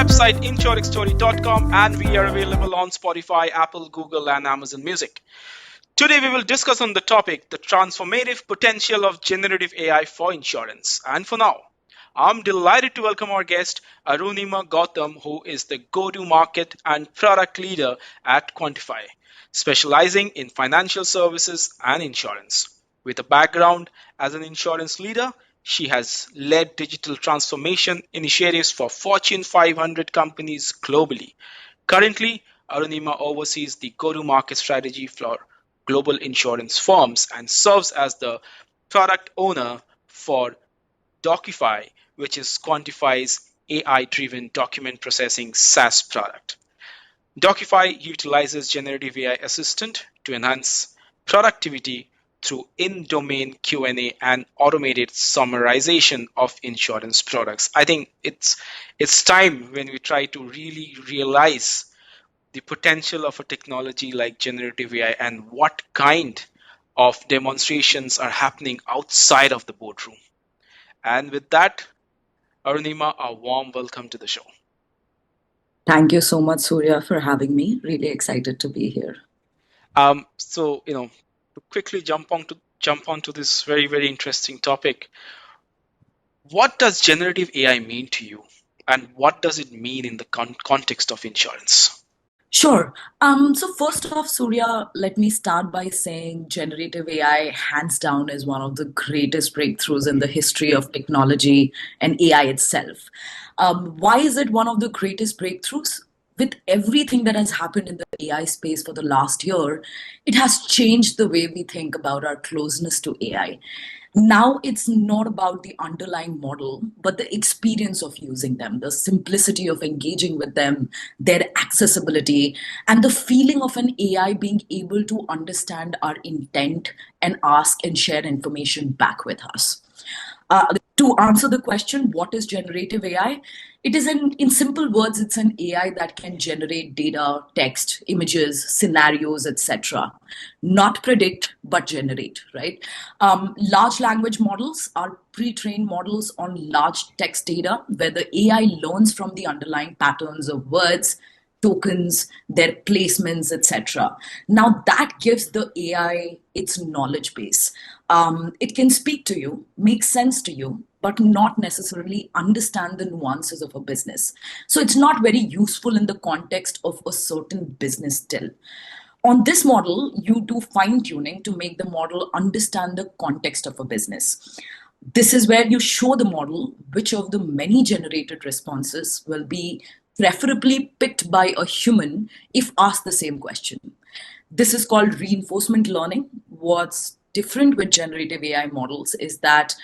website insurexstory.com, and we are available on Spotify, Apple, Google, and Amazon Music. Today we will discuss on the topic, the transformative potential of generative AI for insurance. And for now, I'm delighted to welcome our guest, Arunima Gautam, who is the go-to-market and product leader at Quantify, specializing in financial services and insurance. With a background as an insurance leader, she has led digital transformation initiatives for Fortune 500 companies globally. Currently, Arunima oversees the go-to-market strategy for global insurance firms and serves as the product owner for Docify, which is Quantify's AI-driven document processing SaaS product. Docify utilizes generative AI assistant to enhance productivity through in-domain Q&A and automated summarization of insurance products. I think it's time when we try to really realize the potential of a technology like generative AI and what kind of demonstrations are happening outside of the boardroom. And with that, Arunima, a warm welcome to the show. Thank you so much, Surya, for having me. Really excited to be here. So, to quickly jump onto this very, very interesting topic, what does generative AI mean to you, and what does it mean in the context of insurance? Sure. So first off, Surya, let me start by saying generative AI, hands down, is one of the greatest breakthroughs in the history of technology and AI itself. Why is it one of the greatest breakthroughs? With everything that has happened in the AI space for the last year, it has changed the way we think about our closeness to AI. Now it's not about the underlying model, but the experience of using them, the simplicity of engaging with them, their accessibility, and the feeling of an AI being able to understand our intent and ask and share information back with us. To answer the question, what is generative AI? It is in simple words, it's an AI that can generate data, text, images, scenarios, etc. Not predict, but generate, right? Large language models are pre-trained models on large text data where the AI learns from the underlying patterns of words, tokens, their placements, etc. Now that gives the AI its knowledge base. It can speak to you, make sense to you, but not necessarily understand the nuances of a business. So it's not very useful in the context of a certain business still. On this model, you do fine tuning to make the model understand the context of a business. This is where you show the model which of the many generated responses will be preferably picked by a human if asked the same question. This is called reinforcement learning. What's different with generative AI models is that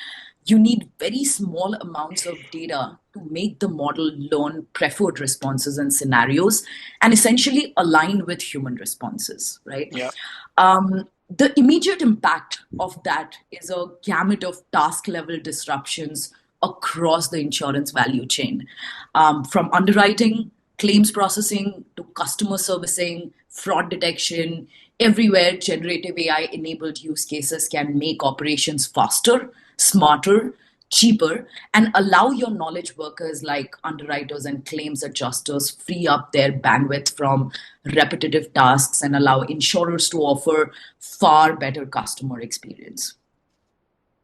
you need very small amounts of data to make the model learn preferred responses and scenarios and essentially align with human responses, right? Yeah. The immediate impact of that is a gamut of task level disruptions across the insurance value chain, from underwriting, claims processing to customer servicing, fraud detection. Everywhere, generative AI enabled use cases can make operations faster, smarter, cheaper, and allow your knowledge workers like underwriters and claims adjusters free up their bandwidth from repetitive tasks and allow insurers to offer far better customer experience.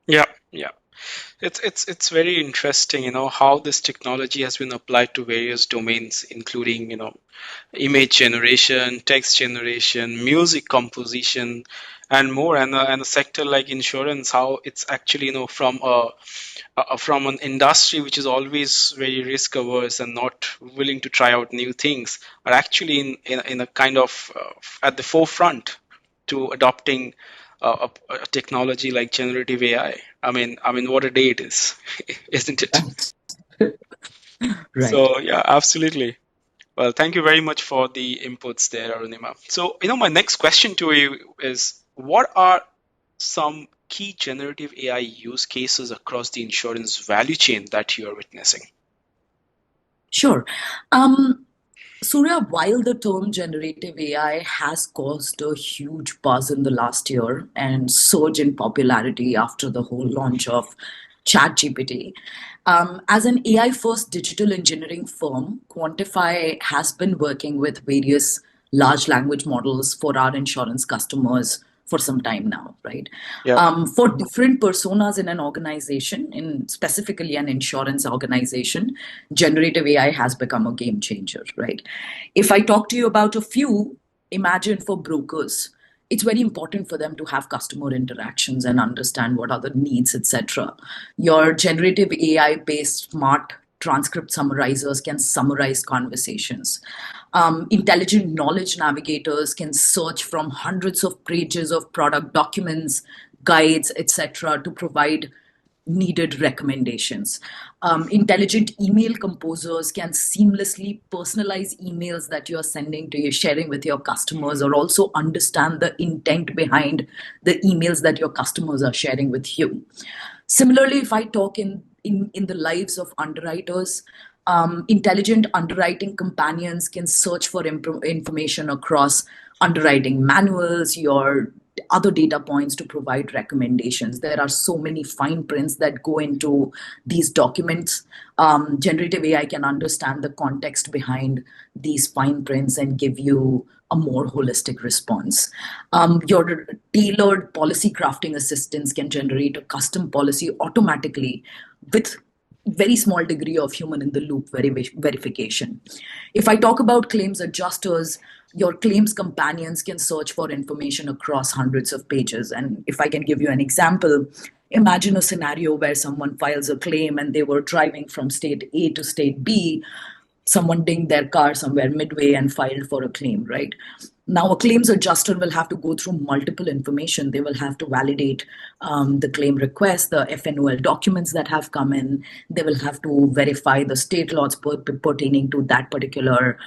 Yeah. It's very interesting, how this technology has been applied to various domains, including, image generation, text generation, music composition, and more. And a sector like insurance, how it's actually, from an industry which is always very risk averse and not willing to try out new things, are actually in a kind of at the forefront to adopting a technology like generative AI. I mean, what a day it is, isn't it? Right. So yeah, absolutely. Well, thank you very much for the inputs there, Arunima. So, my next question to you is, what are some key generative AI use cases across the insurance value chain that you are witnessing? Sure. Surya, while the term generative AI has caused a huge buzz in the last year and surge in popularity after the whole launch of ChatGPT. As an AI first digital engineering firm, Quantify has been working with various large language models for our insurance customers for some time now, right? Yeah. For different personas in an organization, in specifically an insurance organization, generative AI has become a game changer, right? If I talk to you about a few, imagine for brokers, it's very important for them to have customer interactions and understand what are the needs, etc. Your generative AI based smart transcript summarizers can summarize conversations. Intelligent knowledge navigators can search from hundreds of pages of product documents, guides, etc., to provide needed recommendations. Intelligent email composers can seamlessly personalize emails that you are sending to you, sharing with your customers, or also understand the intent behind the emails that your customers are sharing with you. Similarly, if I talk in the lives of underwriters, intelligent underwriting companions can search for information across underwriting manuals, your other data points to provide recommendations. There are so many fine prints that go into these documents. Generative AI can understand the context behind these fine prints and give you a more holistic response. Your tailored policy crafting assistants can generate a custom policy automatically with very small degree of human in the loop verification. If I talk about claims adjusters, your claims companions can search for information across hundreds of pages. And if I can give you an example, imagine a scenario where someone files a claim and they were driving from state A to state B. Someone dinged their car somewhere midway and filed for a claim, right? Now, a claims adjuster will have to go through multiple information. They will have to validate the claim request, the FNOL documents that have come in. They will have to verify the state laws pertaining to that particular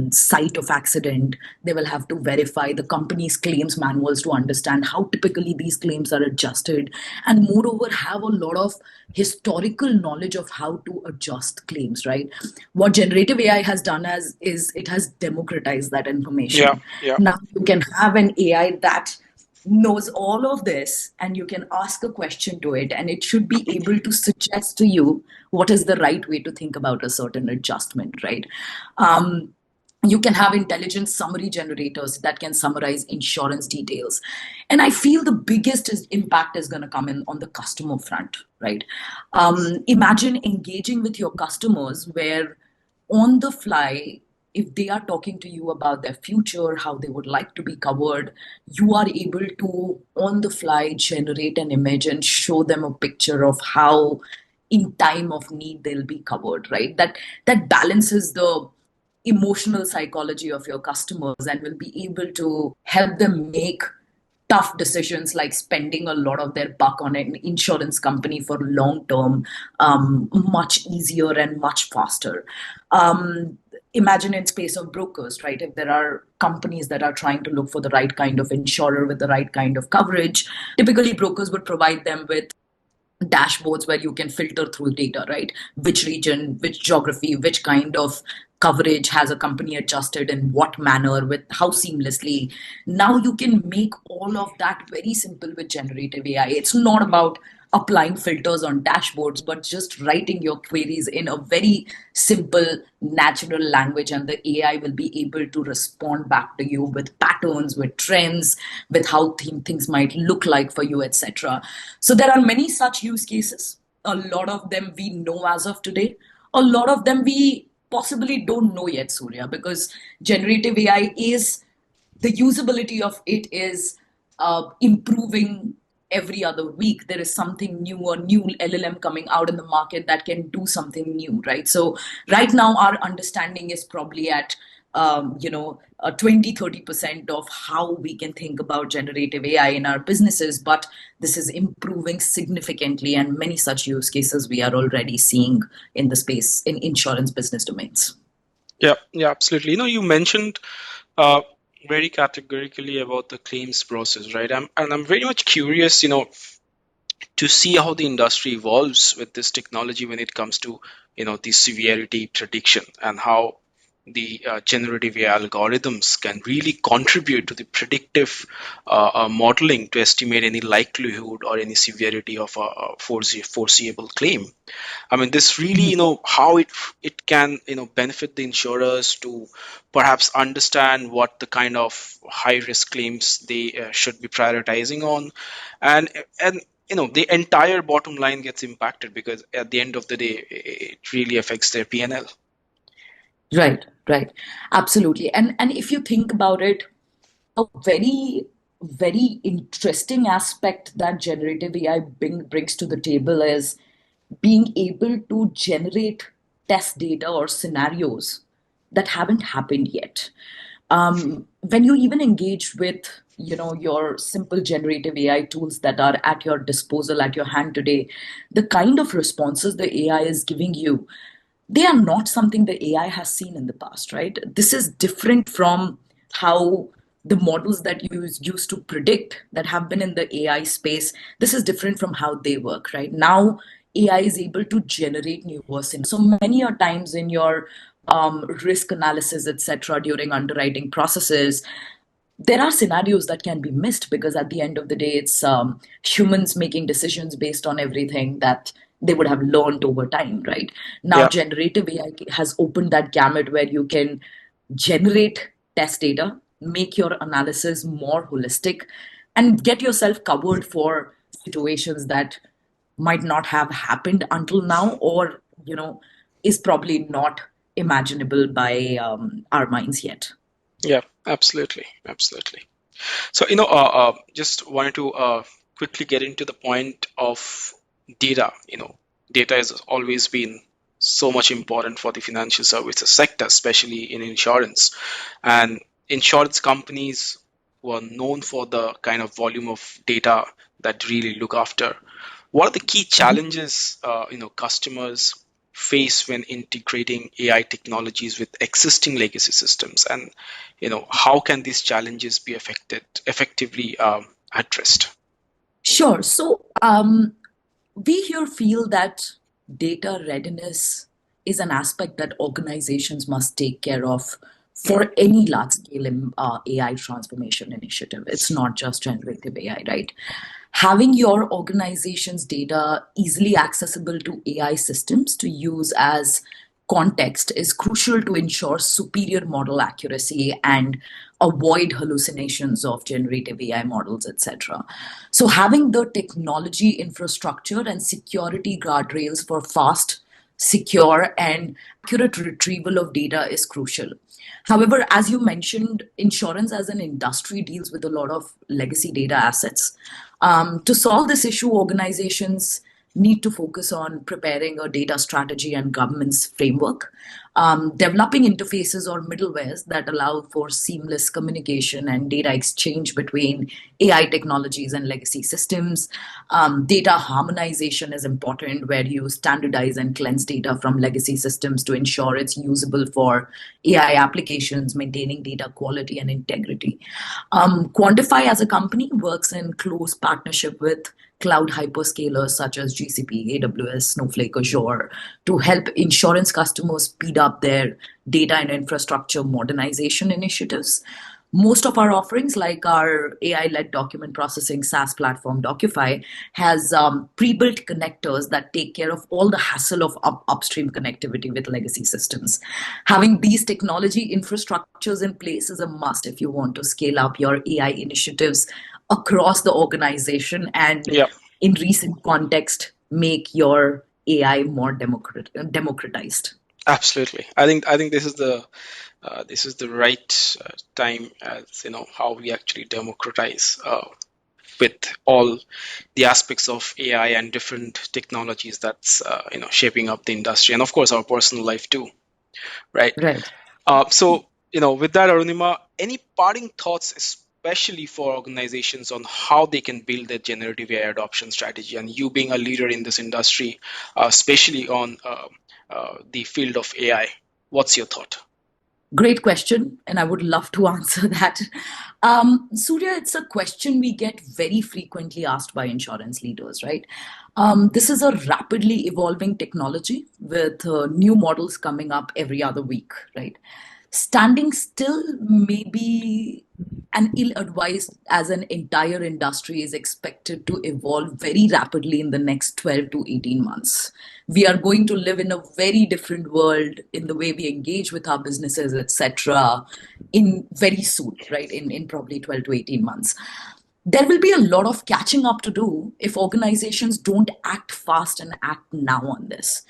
site of accident. They will have to verify the company's claims manuals to understand how typically these claims are adjusted, and moreover, have a lot of historical knowledge of how to adjust claims, right? What generative AI has done is it has democratized that Yeah. information. Yeah. Now you can have an AI that knows all of this, and you can ask a question to it, and it should be able to suggest to you what is the right way to think about a certain adjustment, right? um, you can have intelligent summary generators that can summarize insurance details. And I feel the biggest impact is going to come in on the customer front, right? Imagine engaging with your customers where on the fly, if they are talking to you about their future, how they would like to be covered, you are able to on the fly generate an image and show them a picture of how in time of need they'll be covered, right? That balances the emotional psychology of your customers and will be able to help them make tough decisions like spending a lot of their buck on an insurance company for long term much easier and much faster. Imagine in space of brokers, right? If there are companies that are trying to look for the right kind of insurer with the right kind of coverage, typically brokers would provide them with dashboards where you can filter through data, right? Which region, which geography, which kind of coverage has a company adjusted in what manner, with how seamlessly. Now you can make all of that very simple with generative AI. It's not about applying filters on dashboards, but just writing your queries in a very simple, natural language, and the AI will be able to respond back to you with patterns, with trends, with how things might look like for you, etc. So there are many such use cases. A lot of them we know as of today. A lot of them we possibly don't know yet, Surya, because generative AI is the usability of it is improving every other week. There is something new, a new LLM coming out in the market that can do something new, right? So right now our understanding is probably at 20-30% of how we can think about generative AI in our businesses, but this is improving significantly, and many such use cases we are already seeing in the space in insurance business domains. Yeah. Yeah. Absolutely. You mentioned uh, very categorically about the claims process, right? I'm very much curious, to see how the industry evolves with this technology when it comes to, the severity prediction and how the generative AI algorithms can really contribute to the predictive modeling to estimate any likelihood or any severity of a foreseeable claim. I mean, this really, how it can, benefit the insurers to perhaps understand what the kind of high risk claims they should be prioritizing on, and and the entire bottom line gets impacted because at the end of the day, it really affects their P&L. Right, right. Absolutely. And if you think about it, a very interesting aspect that generative AI brings to the table is being able to generate test data or scenarios that haven't happened yet. When you even engage with your simple generative AI tools that are at your disposal, at your hand today, the kind of responses the AI is giving you, they are not something the AI has seen in the past, right? This is different from how the models that you used to predict that have been in the AI space. This is different from how they work, right? Now, AI is able to generate newer scenarios. So many a times in your risk analysis, etc., during underwriting processes, there are scenarios that can be missed because at the end of the day, it's humans making decisions based on everything that they would have learned over time, right? Now, Yeah. generative AI has opened that gamut where you can generate test data, make your analysis more holistic, and get yourself covered for situations that might not have happened until now, or is probably not imaginable by our minds yet. Yeah, absolutely, absolutely. So, just wanted to quickly get into the point of data. Data has always been so much important for the financial services sector, especially in insurance. And insurance companies were known for the kind of volume of data that really look after. What are the key challenges, customers face when integrating AI technologies with existing legacy systems, and how can these challenges be effectively addressed? Sure. So we here feel that data readiness is an aspect that organizations must take care of for any large scale AI transformation initiative. It's not just generative AI, right? Having your organization's data easily accessible to AI systems to use as context is crucial to ensure superior model accuracy and avoid hallucinations of generative AI models, etc. So, having the technology infrastructure and security guardrails for fast, secure, and accurate retrieval of data is crucial. However, as you mentioned, insurance as an industry deals with a lot of legacy data assets. To solve this issue, organizations need to focus on preparing a data strategy and governance framework, developing interfaces or middlewares that allow for seamless communication and data exchange between AI technologies and legacy systems. Data harmonization is important, where you standardize and cleanse data from legacy systems to ensure it's usable for AI applications, maintaining data quality and integrity. Quantify as a company works in close partnership with cloud hyperscalers such as GCP, AWS, Snowflake, Azure to help insurance customers speed up their data and infrastructure modernization initiatives. Most of our offerings, like our AI-led document processing SaaS platform, Docufy, has pre-built connectors that take care of all the hassle of upstream connectivity with legacy systems. Having these technology infrastructures in place is a must if you want to scale up your AI initiatives across the organization and, Yeah, in recent context, make your AI more democratized. absolutely. I think this is the right time, as how we actually democratize with all the aspects of AI and different technologies that's shaping up the industry, and of course our personal life too, right? Right. So, with that, Arunima, any parting thoughts, especially for organizations, on how they can build their generative AI adoption strategy? And you being a leader in this industry, especially on the field of AI, what's your thought? Great question, and I would love to answer that. Surya, it's a question we get very frequently asked by insurance leaders, right? This is a rapidly evolving technology with new models coming up every other week, right? Standing still may be an ill advised as an entire industry is expected to evolve very rapidly in the next 12 to 18 months. We are going to live in a very different world in the way we engage with our businesses, etc., in very soon, right? In probably 12 to 18 months. There will be a lot of catching up to do if organizations don't act fast and act now on this.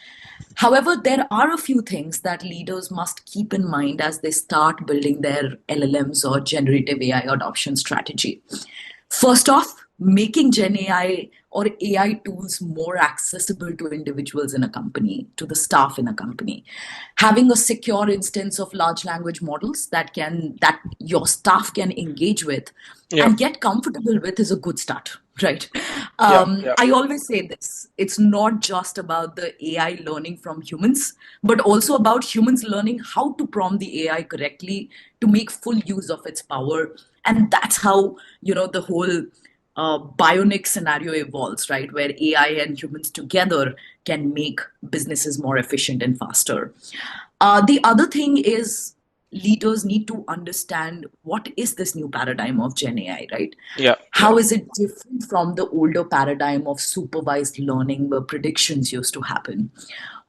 However, there are a few things that leaders must keep in mind as they start building their LLMs or generative AI adoption strategy. First off, making Gen AI or AI tools more accessible to individuals in a company, to the staff in a company. Having a secure instance of large language models that your staff can engage with Yeah, and get comfortable with is a good start, right? yeah, yeah, I always say this: it's not just about the AI learning from humans, but also about humans learning how to prompt the AI correctly to make full use of its power. And that's how the whole bionic scenario evolves, right? Where AI and humans together can make businesses more efficient and faster. The other thing is leaders need to understand what is this new paradigm of Gen AI, right? yeah, yeah, How is it different from the older paradigm of supervised learning where predictions used to happen?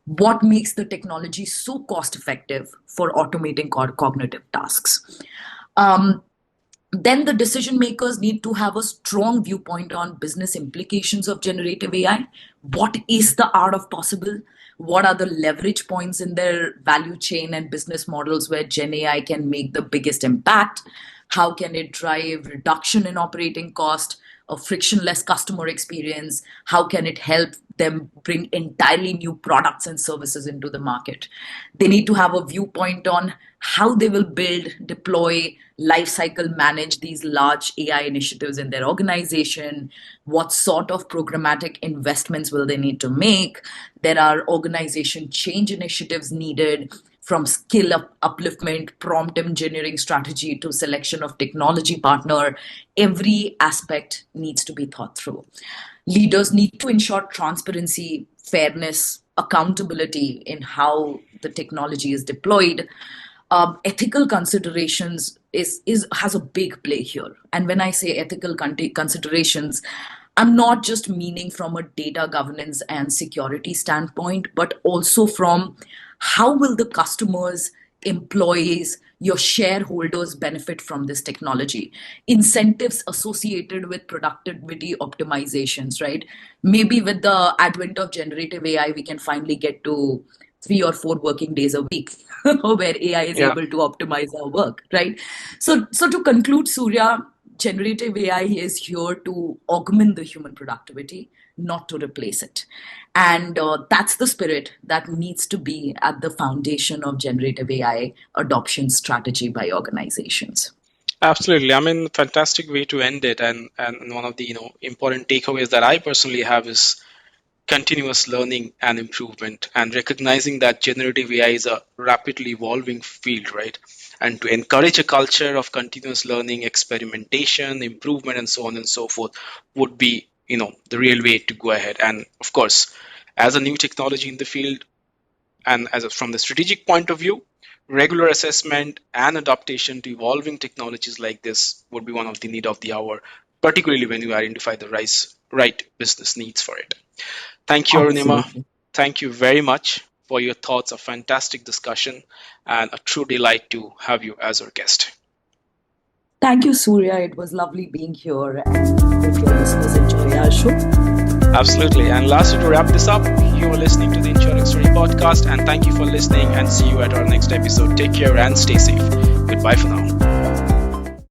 What makes the technology so cost effective for automating cognitive tasks? Um, then the decision makers need to have a strong viewpoint on business implications of generative AI. What is the art of possible? What are the leverage points in their value chain and business models where Gen AI can make the biggest impact? How can it drive reduction in operating cost, a frictionless customer experience? How can it help them bring entirely new products and services into the market? They need to have a viewpoint on how they will build, deploy, lifecycle manage these large AI initiatives in their organization. What sort of programmatic investments will they need to make? There are organization change initiatives needed, from skill upliftment, prompt engineering strategy to selection of technology partner. Every aspect needs to be thought through. Leaders need to ensure transparency, fairness, accountability in how the technology is deployed. Ethical considerations is has a big play here. And when I say ethical considerations, I'm not just meaning from a data governance and security standpoint, but also from how will the customers, employees, your shareholders benefit from this technology? Incentives associated with productivity optimizations, right? Maybe with the advent of generative AI, we can finally get to 3 or 4 working days a week where AI is yeah. able to optimize our work, right? So to conclude, Surya, generative AI is here to augment the human productivity, not to replace it. And that's the spirit that needs to be at the foundation of generative AI adoption strategy by organizations. Absolutely. I mean, fantastic way to end it. And one of the important takeaways that I personally have is continuous learning and improvement, and recognizing that generative AI is a rapidly evolving field, right? And to encourage a culture of continuous learning, experimentation, improvement, and so on and so forth would be, the real way to go ahead. And of course, as a new technology in the field, and from the strategic point of view, regular assessment and adaptation to evolving technologies like this would be one of the need of the hour, particularly when you identify the right business needs for it. Thank you, Arunima. Absolutely. Thank you very much for your thoughts. A fantastic discussion and a true delight to have you as our guest. Thank you, Surya. It was lovely being here, and hope your listeners enjoy our show. Absolutely. And lastly, to wrap this up, you are listening to the Insurtech Story podcast, and thank you for listening, and see you at our next episode. Take care and stay safe. Goodbye for now.